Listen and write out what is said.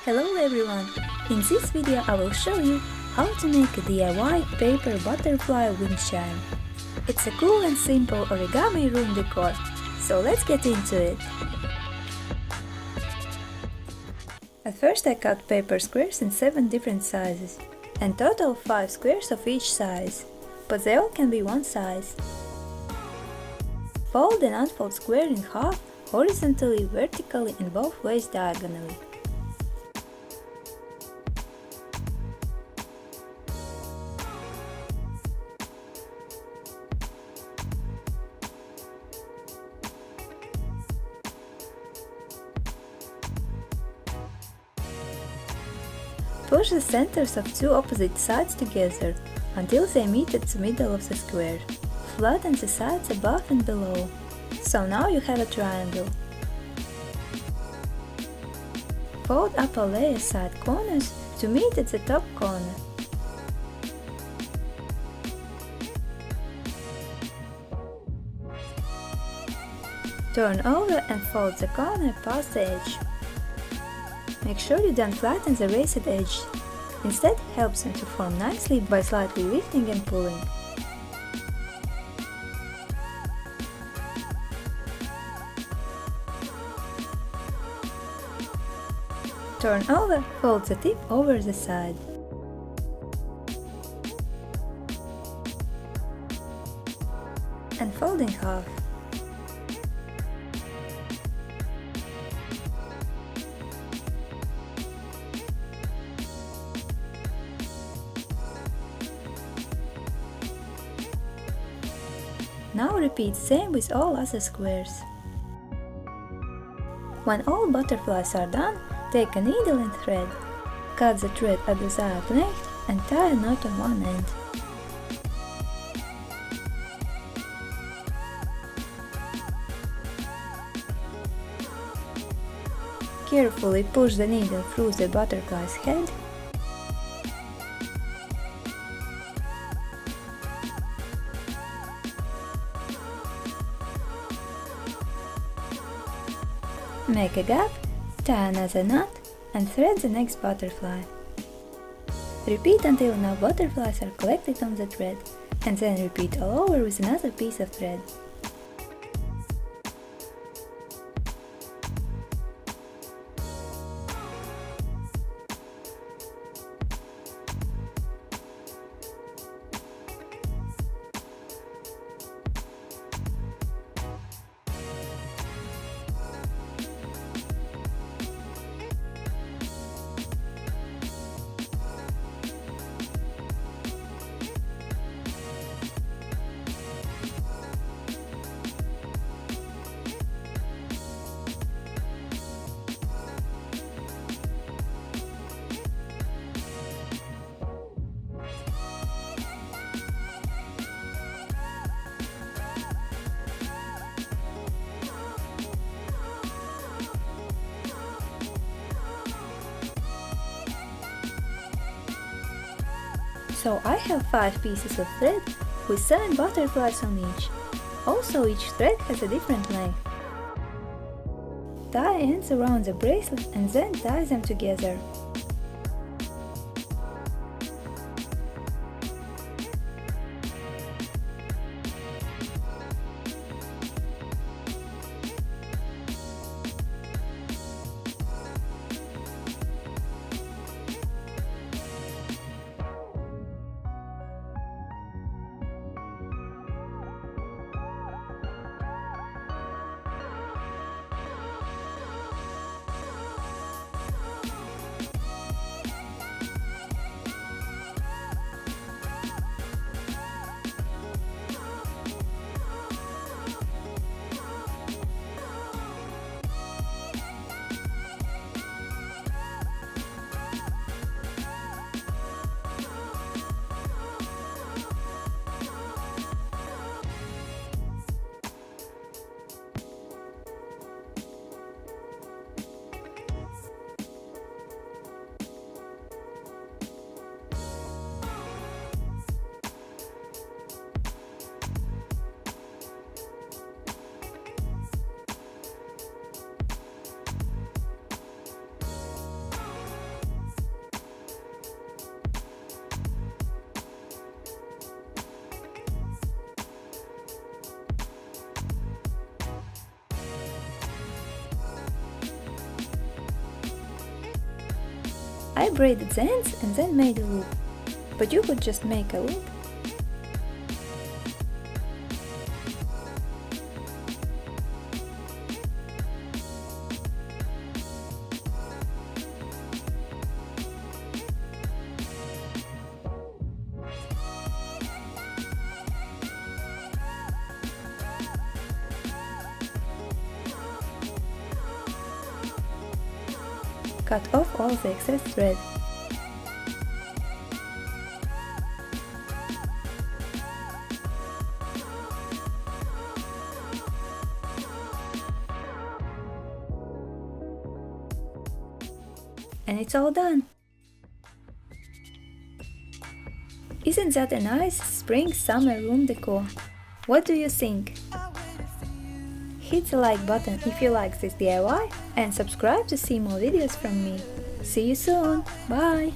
Hello everyone! In this video I will show you how to make a DIY paper butterfly wind chime. It's a cool and simple origami room decor, so let's get into it! At first I cut paper squares in 7 different sizes, and total 5 squares of each size, but they all can be one size. Fold and unfold square in half, horizontally, vertically and both ways diagonally. Push the centers of 2 opposite sides together until they meet at the middle of the square. Flatten the sides above and below. So now you have a triangle. Fold upper layer side corners to meet at the top corner. Turn over and fold the corner past the edge. Make sure you don't flatten the raised edge. Instead, helps them to form nicely by slightly lifting and pulling. Turn over, fold the tip over the side. And fold in half. Now repeat same with all other squares. When all butterflies are done, take a needle and thread. Cut the thread at the desired length and tie a knot on one end. Carefully push the needle through the butterfly's head. Make a gap, tie another knot and thread the next butterfly. Repeat until enough butterflies are collected on the thread, and then repeat all over with another piece of thread. So I have 5 pieces of thread with 7 butterflies on each. Also each thread has a different length. Tie ends around the bracelet and then tie them together. I braided the ends and then made a loop, but you could just make a loop. Cut off all the excess thread. And it's all done! Isn't that a nice spring summer room decor? What do you think? Hit the like button if you like this DIY and subscribe to see more videos from me. See you soon! Bye!